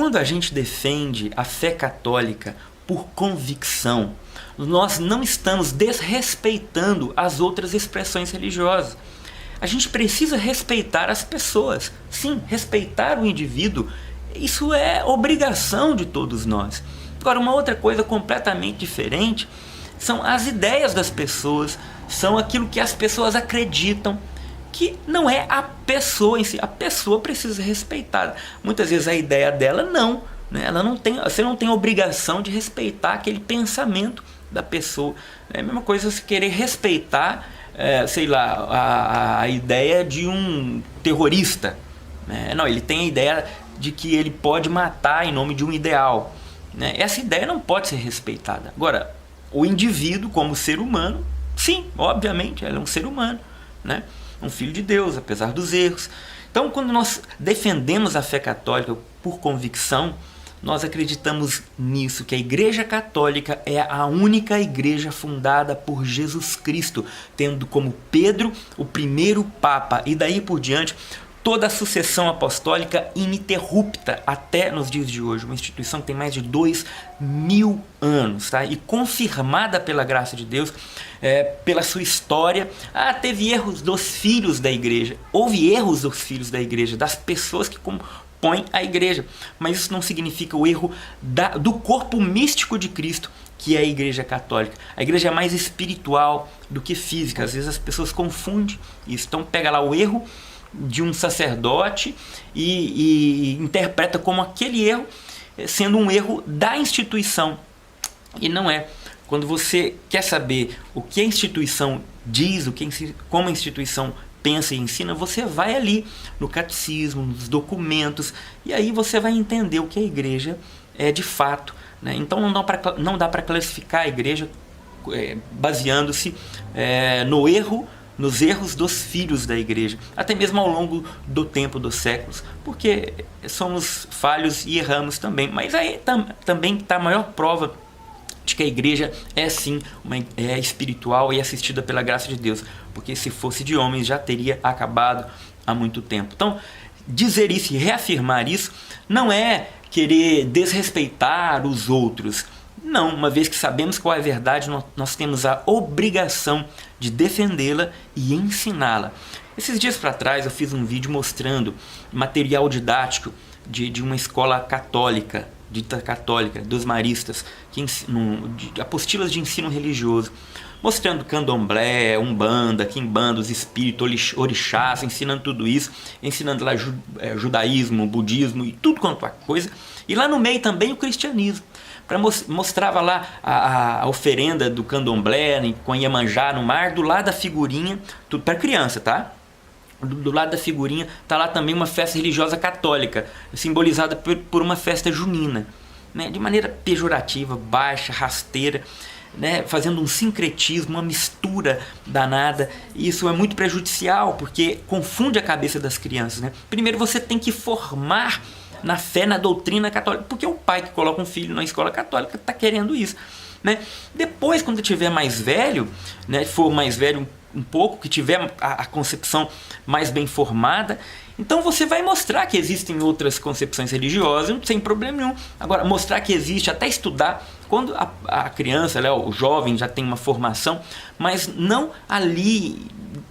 Quando a gente defende a fé católica por convicção, nós não estamos desrespeitando as outras expressões religiosas. A gente precisa respeitar as pessoas. Sim, respeitar o indivíduo, isso é obrigação de todos nós. Agora, uma outra coisa completamente diferente são as ideias das pessoas, são aquilo que as pessoas acreditam, que não é a pessoa em si. A pessoa precisa ser respeitada. Muitas vezes a ideia dela não, né? Você não tem obrigação de respeitar aquele pensamento da pessoa. É a mesma coisa você querer respeitar, sei lá, a ideia de um terrorista, né? Não, ele tem a ideia de que ele pode matar em nome de um ideal, né? Essa ideia não pode ser respeitada. Agora, o indivíduo como ser humano, sim, obviamente, ele é um ser humano, né? Um filho de Deus, apesar dos erros. Então, quando nós defendemos a fé católica por convicção, nós acreditamos nisso, que a Igreja Católica é a única igreja fundada por Jesus Cristo, tendo como Pedro o primeiro Papa, e daí por diante toda a sucessão apostólica ininterrupta até nos dias de hoje. Uma instituição que tem mais de 2000 anos, tá? E confirmada pela graça de Deus, pela sua história. Teve erros dos filhos da igreja, houve erros dos filhos da igreja, das pessoas que compõem a igreja, mas isso não significa o erro do corpo místico de Cristo, que é a Igreja Católica. A igreja é mais espiritual do que física. Às vezes as pessoas confundem isso. Então pega lá o erro de um sacerdote e interpreta como aquele erro sendo um erro da instituição, e não é. Quando você quer saber o que a instituição diz, como a instituição pensa e ensina, você vai ali no catecismo, nos documentos, e aí você vai entender o que a igreja é de fato, né? Então não dá para classificar a igreja baseando-se nos erros dos filhos da igreja, até mesmo ao longo do tempo, dos séculos, porque somos falhos e erramos também. Mas aí também está a maior prova de que a igreja é sim é espiritual e assistida pela graça de Deus, porque se fosse de homens já teria acabado há muito tempo. Então, dizer isso e reafirmar isso não é querer desrespeitar os outros. Não, uma vez que sabemos qual é a verdade, nós temos a obrigação de defendê-la e ensiná-la. Esses dias para trás eu fiz um vídeo mostrando material didático de uma escola católica, dita católica, dos maristas, de apostilas de ensino religioso, mostrando candomblé, umbanda, quimbanda, os espíritos, orixás, ensinando tudo isso, ensinando lá judaísmo, budismo e tudo quanto é coisa, e lá no meio também o cristianismo. Mostrava lá a oferenda do candomblé, com Iemanjá no mar, do lado da figurinha, tudo para criança, tá? Do lado da figurinha está lá também uma festa religiosa católica, simbolizada por uma festa junina, né? De maneira pejorativa, baixa, rasteira, né? Fazendo um sincretismo, uma mistura danada. E isso é muito prejudicial, porque confunde a cabeça das crianças, né? Primeiro você tem que formar na fé, na doutrina católica, porque o pai que coloca um filho na escola católica está querendo isso, né? Depois, quando tiver mais velho, né, for mais velho um pouco, que tiver a concepção mais bem formada, então você vai mostrar que existem outras concepções religiosas, sem problema nenhum. Agora, mostrar que existe, até estudar, quando a criança, né, o jovem já tem uma formação, mas não ali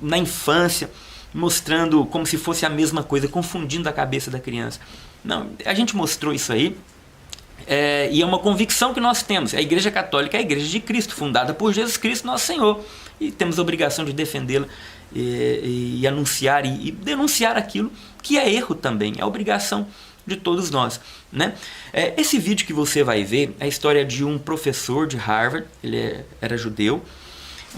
na infância, mostrando como se fosse a mesma coisa, confundindo a cabeça da criança. Não, a gente mostrou isso aí, e é uma convicção que nós temos. A Igreja Católica é a Igreja de Cristo, fundada por Jesus Cristo, nosso Senhor, e temos a obrigação de defendê-la e anunciar e denunciar aquilo que é erro também, é a obrigação de todos nós, né? Esse vídeo que você vai ver é a história de um professor de Harvard, ele era judeu,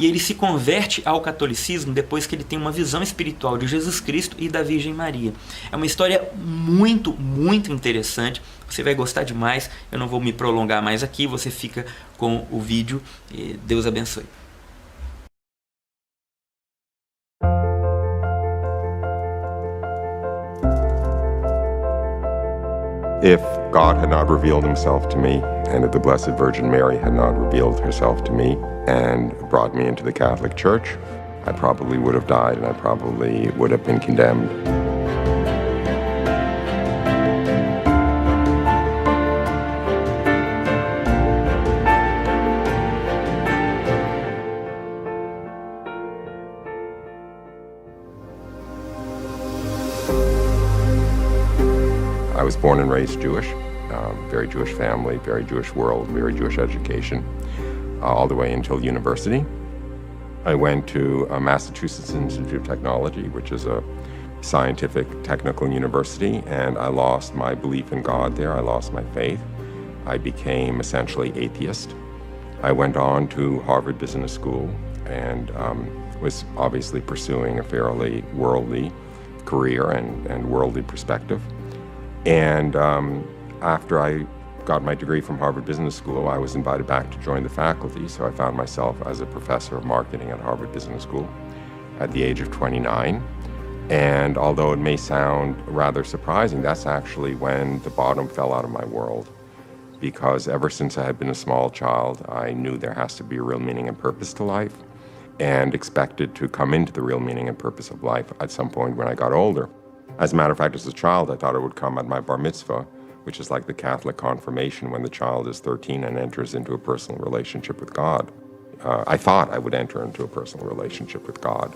e ele se converte ao catolicismo depois que ele tem uma visão espiritual de Jesus Cristo e da Virgem Maria. É uma história muito, muito interessante. Você vai gostar demais. Eu não vou me prolongar mais aqui. Você fica com o vídeo. E Deus abençoe. If God had not revealed himself to me, and if the Blessed Virgin Mary had not revealed herself to me and brought me into the Catholic Church, I probably would have died and I probably would have been condemned. born and raised Jewish, very Jewish family, very Jewish world, very Jewish education, all the way until university. I went to Massachusetts Institute of Technology, which is a scientific technical university, and I lost my belief in God there. I lost my faith. I became essentially atheist. I went on to Harvard Business School and was obviously pursuing a fairly worldly career and worldly perspective. And after I got my degree from Harvard Business School, I was invited back to join the faculty, so I found myself as a professor of marketing at Harvard Business School at the age of 29. And although it may sound rather surprising, that's actually when the bottom fell out of my world. Because ever since I had been a small child, I knew there has to be a real meaning and purpose to life, and expected to come into the real meaning and purpose of life at some point when I got older. As a matter of fact, as a child, I thought it would come at my bar mitzvah, which is like the Catholic confirmation when the child is 13 and enters into a personal relationship with God. I thought I would enter into a personal relationship with God.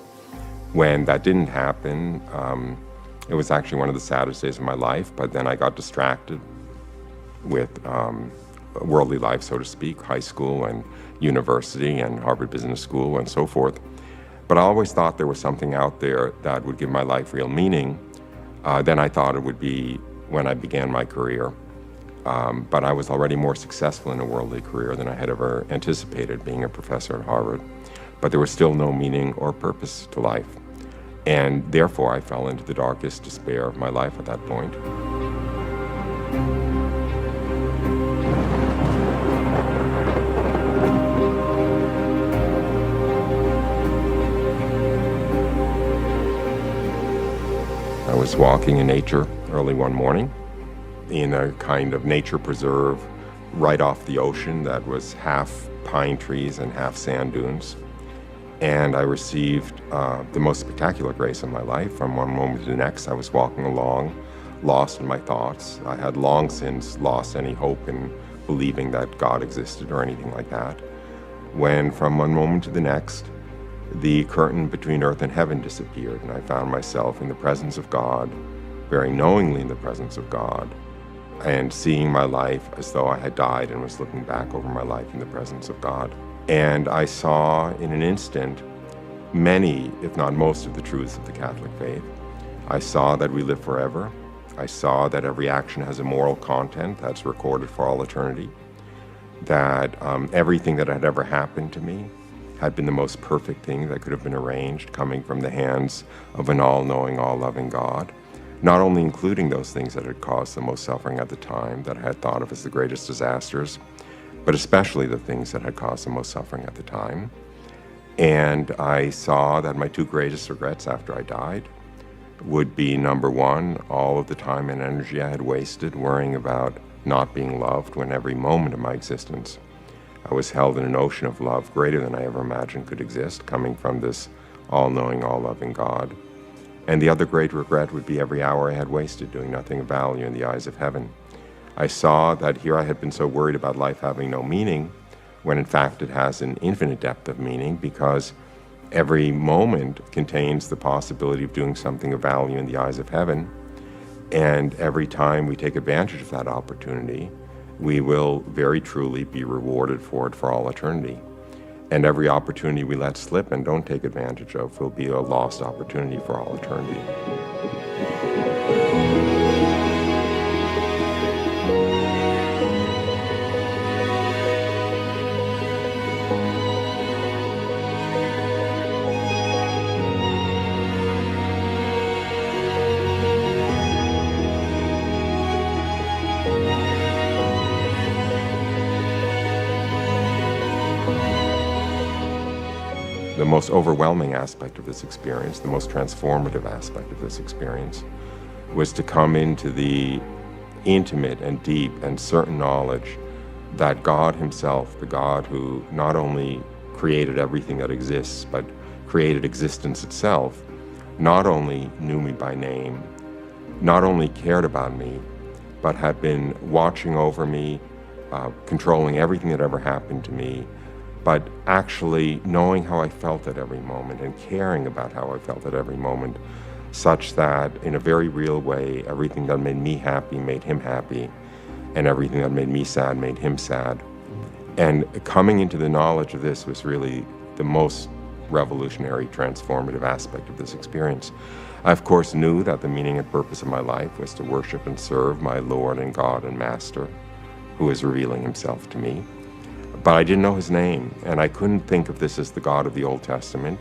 When that didn't happen, it was actually one of the saddest days of my life, but then I got distracted with worldly life, so to speak, high school and university and Harvard Business School and so forth. But I always thought there was something out there that would give my life real meaning. Then I thought it would be when I began my career. But I was already more successful in a worldly career than I had ever anticipated, being a professor at Harvard. But there was still no meaning or purpose to life. And therefore, I fell into the darkest despair of my life at that point. I was walking in nature early one morning in a kind of nature preserve right off the ocean that was half pine trees and half sand dunes. And I received the most spectacular grace in my life. From one moment to the next, I was walking along, lost in my thoughts. I had long since lost any hope in believing that God existed or anything like that. When from one moment to the next, the curtain between earth and heaven disappeared, and I found myself in the presence of God, very knowingly in the presence of God, and seeing my life as though I had died and was looking back over my life in the presence of God. And I saw in an instant many, if not most, of the truths of the Catholic faith. I saw that we live forever. I saw that every action has a moral content that's recorded for all eternity, that everything that had ever happened to me had been the most perfect thing that could have been arranged, coming from the hands of an all-knowing, all-loving God, not only including those things that had caused the most suffering at the time, that I had thought of as the greatest disasters, but especially the things that had caused the most suffering at the time. And I saw that my two greatest regrets after I died would be, number one, all of the time and energy I had wasted worrying about not being loved, when every moment of my existence I was held in an ocean of love greater than I ever imagined could exist, coming from this all-knowing, all-loving God. And the other great regret would be every hour I had wasted doing nothing of value in the eyes of heaven. I saw that here I had been so worried about life having no meaning, when in fact it has an infinite depth of meaning, because every moment contains the possibility of doing something of value in the eyes of heaven. And every time we take advantage of that opportunity, we will very truly be rewarded for it for all eternity. And every opportunity we let slip and don't take advantage of will be a lost opportunity for all eternity. The most overwhelming aspect of this experience, the most transformative aspect of this experience, was to come into the intimate and deep and certain knowledge that God himself, the God who not only created everything that exists, but created existence itself, not only knew me by name, not only cared about me, but had been watching over me, controlling everything that ever happened to me, but actually knowing how I felt at every moment and caring about how I felt at every moment, such that in a very real way, everything that made me happy made him happy, and everything that made me sad made him sad. And coming into the knowledge of this was really the most revolutionary, transformative aspect of this experience. I, of course, knew that the meaning and purpose of my life was to worship and serve my Lord and God and Master, who is revealing himself to me. But I didn't know his name, and I couldn't think of this as the God of the Old Testament.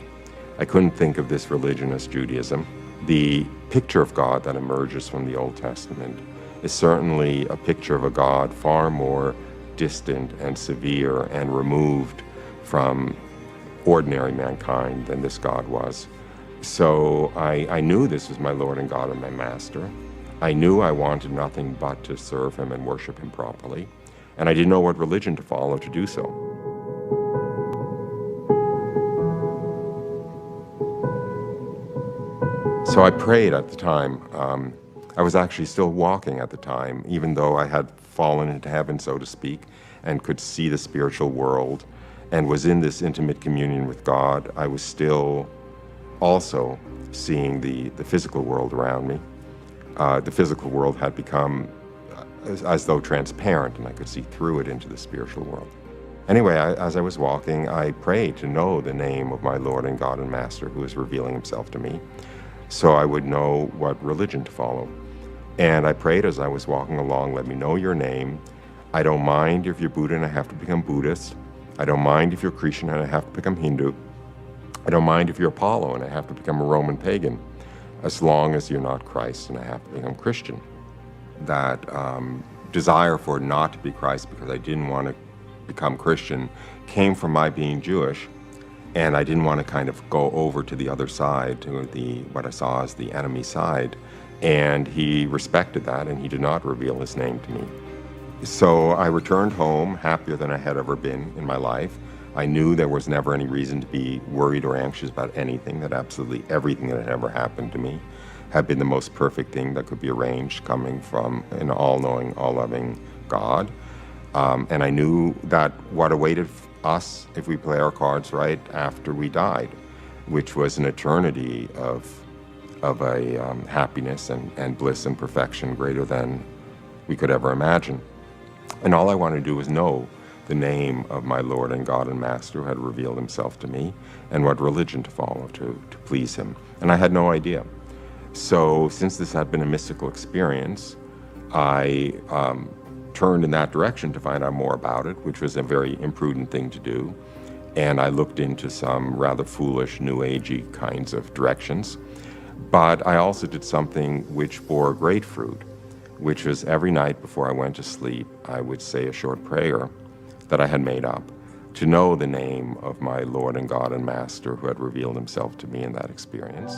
I couldn't think of this religion as Judaism. The picture of God that emerges from the Old Testament is certainly a picture of a God far more distant and severe and removed from ordinary mankind than this God was. So I knew this was my Lord and God and my Master. I knew I wanted nothing but to serve him and worship him properly. And I didn't know what religion to follow to do so. So I prayed at the time. I was actually still walking at the time, even though I had fallen into heaven, so to speak, and could see the spiritual world and was in this intimate communion with God. I was still also seeing the physical world around me. The physical world had become as though transparent, and I could see through it into the spiritual world. Anyway, as I was walking, I prayed to know the name of my Lord and God and Master, who is revealing himself to me, so I would know what religion to follow. And I prayed as I was walking along, let me know your name. I don't mind if you're Buddha and I have to become Buddhist. I don't mind if you're Christian and I have to become Hindu. I don't mind if you're Apollo and I have to become a Roman pagan, as long as you're not Christ and I have to become Christian. That desire for not to be Christ because I didn't want to become Christian came from my being Jewish, and I didn't want to kind of go over to the other side, to what I saw as the enemy side, and he respected that and he did not reveal his name to me. So I returned home happier than I had ever been in my life. I knew there was never any reason to be worried or anxious about anything, that absolutely everything that had ever happened to me had been the most perfect thing that could be arranged, coming from an all-knowing, all-loving God. And I knew that what awaited us, if we play our cards right, after we died, which was an eternity of a happiness and bliss and perfection greater than we could ever imagine. And all I wanted to do was know the name of my Lord and God and Master who had revealed himself to me, and what religion to follow to please him. And I had no idea. So since this had been a mystical experience, I turned in that direction to find out more about it, which was a very imprudent thing to do. And I looked into some rather foolish, new agey kinds of directions. But I also did something which bore great fruit, which was every night before I went to sleep, I would say a short prayer that I had made up to know the name of my Lord and God and Master who had revealed himself to me in that experience.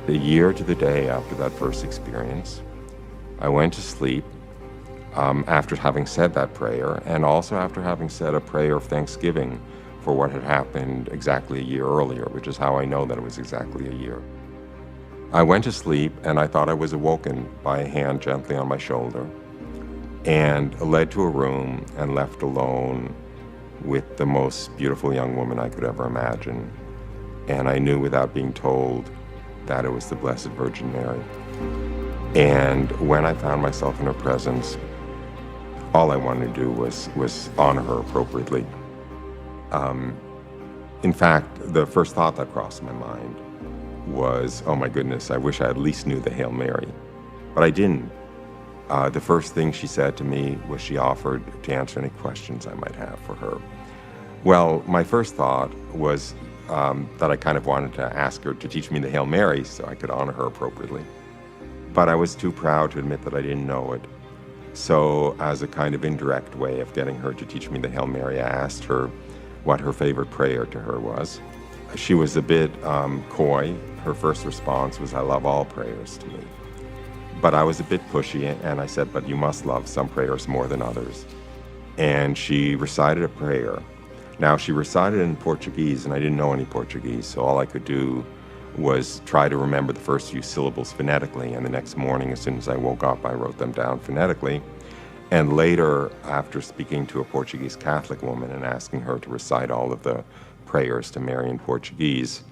A year to the day after that first experience, I went to sleep after having said that prayer, and also after having said a prayer of thanksgiving for what had happened exactly a year earlier, which is how I know that it was exactly a year. I went to sleep and I thought I was awoken by a hand gently on my shoulder and led to a room and left alone with the most beautiful young woman I could ever imagine. And I knew without being told that it was the Blessed Virgin Mary. And when I found myself in her presence, all I wanted to do was honor her appropriately. In fact, the first thought that crossed my mind was, oh my goodness, I wish I at least knew the Hail Mary. But I didn't. The first thing she said to me was she offered to answer any questions I might have for her. Well, my first thought was that I kind of wanted to ask her to teach me the Hail Mary so I could honor her appropriately. But I was too proud to admit that I didn't know it. So as a kind of indirect way of getting her to teach me the Hail Mary, I asked her what her favorite prayer to her was. She was a bit coy. Her first response was, I love all prayers to me. But I was a bit pushy, and I said, but you must love some prayers more than others. And she recited a prayer. Now, she recited in Portuguese, and I didn't know any Portuguese, so all I could do was try to remember the first few syllables phonetically, and the next morning, as soon as I woke up, I wrote them down phonetically. And later, after speaking to a Portuguese Catholic woman and asking her to recite all of the prayers to Mary in Portuguese,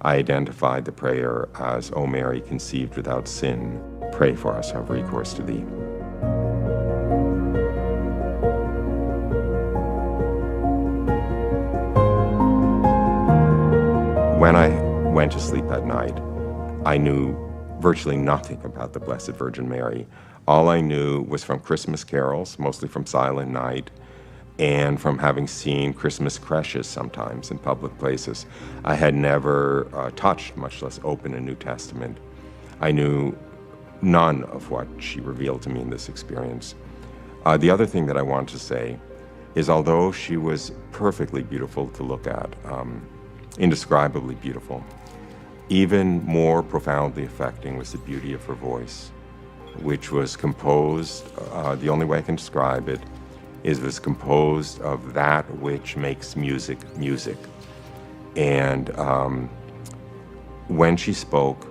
I identified the prayer as, "O Mary, conceived without sin, pray for us who have recourse to thee." When I went to sleep at night, I knew virtually nothing about the Blessed Virgin Mary. All I knew was from Christmas carols, mostly from Silent Night, and from having seen Christmas creches sometimes in public places. I had never touched, much less opened, a New Testament. I knew none of what she revealed to me in this experience. The other thing that I want to say is, although she was perfectly beautiful to look at, indescribably beautiful, even more profoundly affecting was the beauty of her voice, which was composed, the only way I can describe it, is it was composed of that which makes music music. And when she spoke,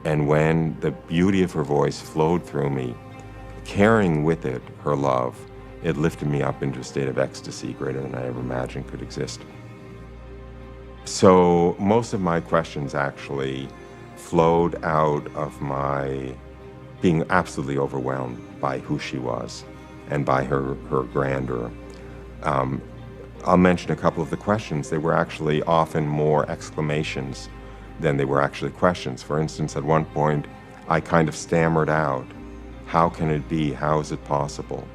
and when the beauty of her voice flowed through me, carrying with it her love, it lifted me up into a state of ecstasy greater than I ever imagined could exist. So most of my questions actually flowed out of my being absolutely overwhelmed by who she was and by her grandeur. I'll mention a couple of the questions. They were actually often more exclamations than they were actually questions. For instance, at one point, I kind of stammered out, "How can it be? How is it possible?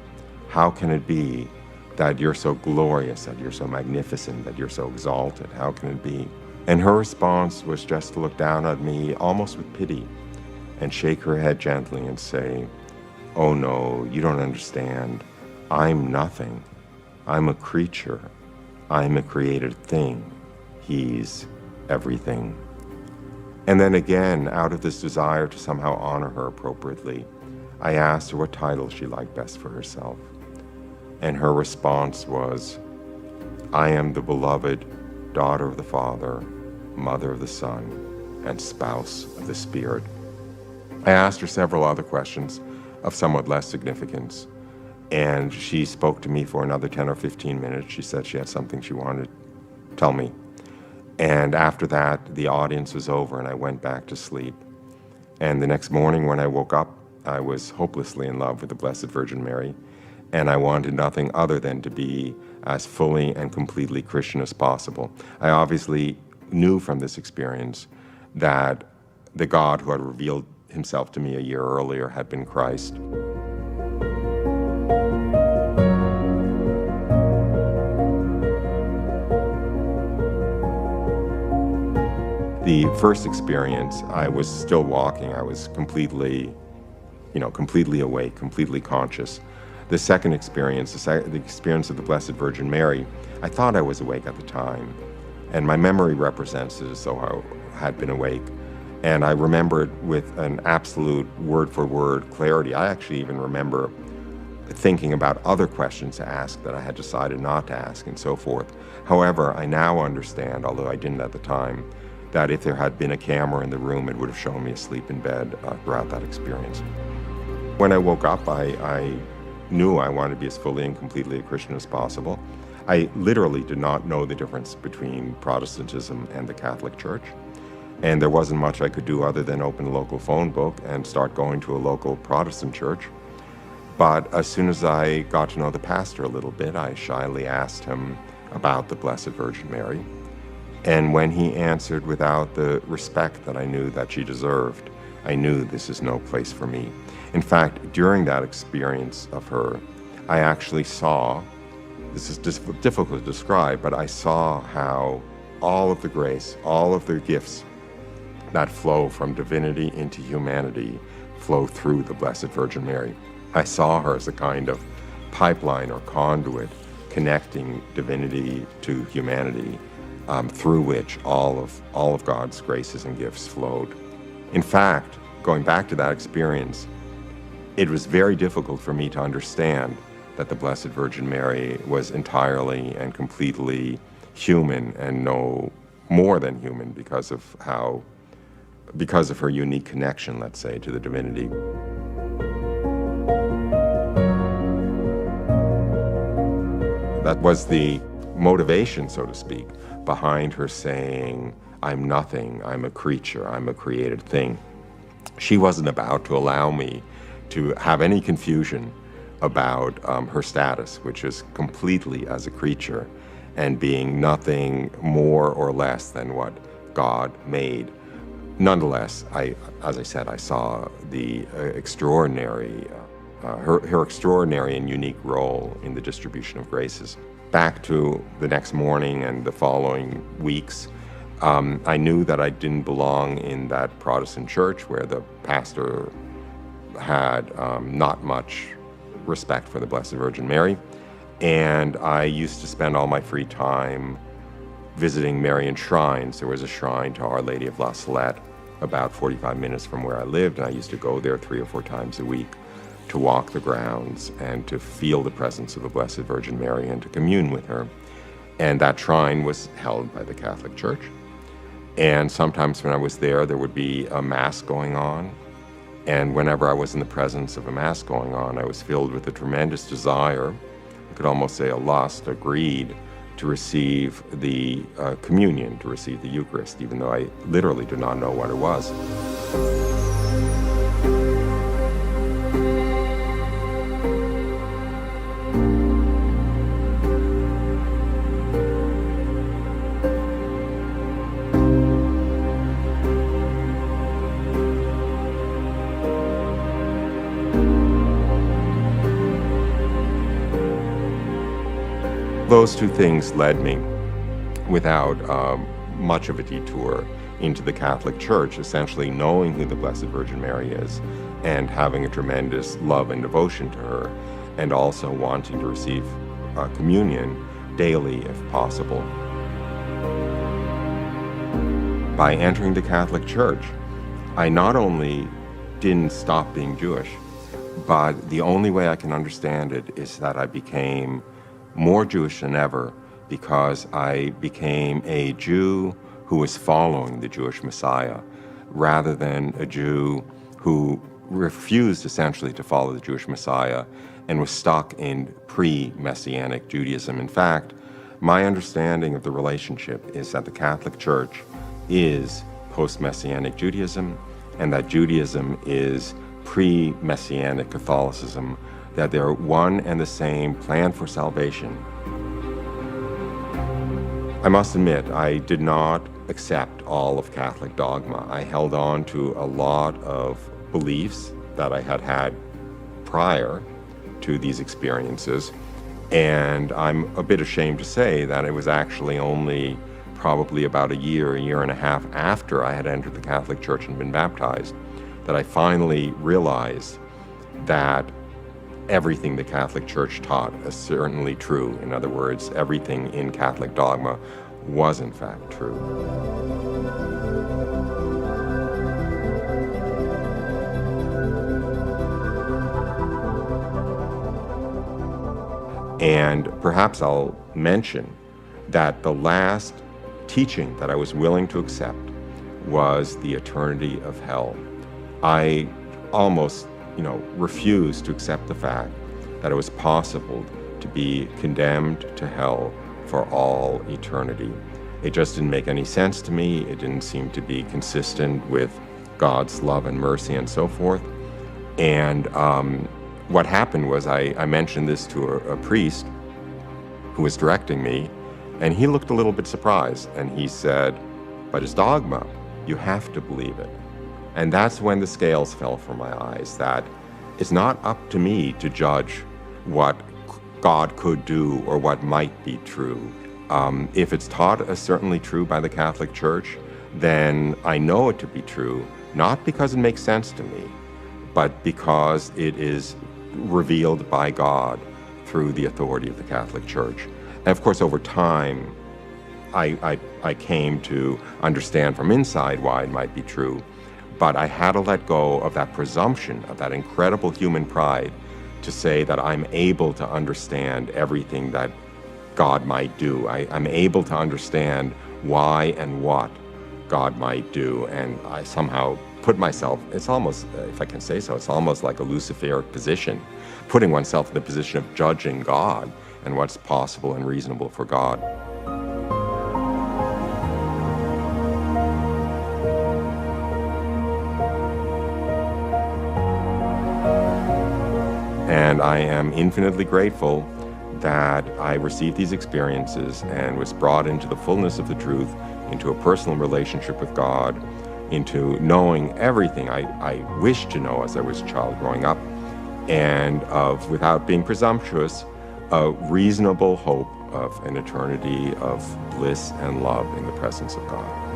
How can it be that you're so glorious, that you're so magnificent, that you're so exalted? How can it be?" And her response was just to look down at me almost with pity and shake her head gently and say, "Oh no, you don't understand. I'm nothing. I'm a creature. I'm a created thing. He's everything." And then again, out of this desire to somehow honor her appropriately, I asked her what title she liked best for herself. And her response was, "I am the beloved daughter of the Father, mother of the Son, and spouse of the Spirit." I asked her several other questions of somewhat less significance, and she spoke to me for another 10 or 15 minutes. She said she had something she wanted to tell me. And after that, the audience was over and I went back to sleep. And the next morning when I woke up, I was hopelessly in love with the Blessed Virgin Mary, and I wanted nothing other than to be as fully and completely Christian as possible. I obviously knew from this experience that the God who had revealed himself to me a year earlier had been Christ. The first experience, I was still walking. I was completely awake, completely conscious. The second experience, the experience of the Blessed Virgin Mary, I thought I was awake at the time, and my memory represents it as though I had been awake. And I remember it with an absolute word-for-word clarity. I actually even remember thinking about other questions to ask that I had decided not to ask, and so forth. However, I now understand, although I didn't at the time, that if there had been a camera in the room, it would have shown me asleep in bed throughout that experience. When I woke up, I knew I wanted to be as fully and completely a Christian as possible. I literally did not know the difference between Protestantism and the Catholic Church. And there wasn't much I could do other than open a local phone book and start going to a local Protestant church. But as soon as I got to know the pastor a little bit, I shyly asked him about the Blessed Virgin Mary. And when he answered without the respect that I knew that she deserved, I knew this is no place for me. In fact, during that experience of her, I actually saw, this is difficult to describe, but I saw how all of the grace, all of the gifts that flow from divinity into humanity flow through the Blessed Virgin Mary. I saw her as a kind of pipeline or conduit connecting divinity to humanity, through which all of God's graces and gifts flowed. In fact, going back to that experience, it was very difficult for me to understand that the Blessed Virgin Mary was entirely and completely human and no more than human, because of how because of her unique connection, let's say, to the divinity. That was the motivation, so to speak, behind her saying, I'm nothing, I'm a creature, I'm a created thing. She wasn't about to allow me to have any confusion about her status, which is completely as a creature and being nothing more or less than what God made. Nonetheless, as I said, I saw the extraordinary, her extraordinary and unique role in the distribution of graces. Back to the next morning and the following weeks, I knew that I didn't belong in that Protestant church where the pastor had not much respect for the Blessed Virgin Mary. And I used to spend all my free time visiting Marian shrines. There was a shrine to Our Lady of La Salette about 45 minutes from where I lived, and I used to go there 3 or 4 times a week to walk the grounds and to feel the presence of the Blessed Virgin Mary and to commune with her. And that shrine was held by the Catholic Church. And sometimes when I was there, there would be a Mass going on. And whenever I was in the presence of a Mass going on, I was filled with a tremendous desire, I could almost say a lust, a greed, to receive the communion, to receive the Eucharist, even though I literally did not know what it was. Those two things led me, without much of a detour, into the Catholic Church, essentially knowing who the Blessed Virgin Mary is and having a tremendous love and devotion to her, and also wanting to receive communion daily if possible. By entering the Catholic Church, I not only didn't stop being Jewish, but the only way I can understand it is that I became more Jewish than ever, because I became a Jew who was following the Jewish Messiah, rather than a Jew who refused essentially to follow the Jewish Messiah and was stuck in pre-Messianic Judaism. In fact, my understanding of the relationship is that the Catholic Church is post-Messianic Judaism, and that Judaism is pre-Messianic Catholicism, that they're one and the same plan for salvation. I must admit, I did not accept all of Catholic dogma. I held on to a lot of beliefs that I had had prior to these experiences, and I'm a bit ashamed to say that it was actually only probably about a year and a half after I had entered the Catholic Church and been baptized that I finally realized that everything the Catholic Church taught is certainly true. In other words, everything in Catholic dogma was in fact true. And perhaps I'll mention that the last teaching that I was willing to accept was the eternity of hell. I almost refused to accept the fact that it was possible to be condemned to hell for all eternity. It just didn't make any sense to me. It didn't seem to be consistent with God's love and mercy and so forth. And what happened was I mentioned this to a priest who was directing me, and he looked a little bit surprised, and he said, "But it's dogma. You have to believe it." And that's when the scales fell from my eyes, that it's not up to me to judge what God could do or what might be true. If it's taught as certainly true by the Catholic Church, then I know it to be true, not because it makes sense to me, but because it is revealed by God through the authority of the Catholic Church. And of course, over time, I came to understand from inside why it might be true. But I had to let go of that presumption, of that incredible human pride, to say that I'm able to understand everything that God might do. I'm able to understand why and what God might do, and I somehow put myself, it's almost, if I can say so, it's almost like a Luciferic position, putting oneself in the position of judging God and what's possible and reasonable for God. And I am infinitely grateful that I received these experiences and was brought into the fullness of the truth, into a personal relationship with God, into knowing everything I wished to know as I was a child growing up, and of, without being presumptuous, a reasonable hope of an eternity of bliss and love in the presence of God.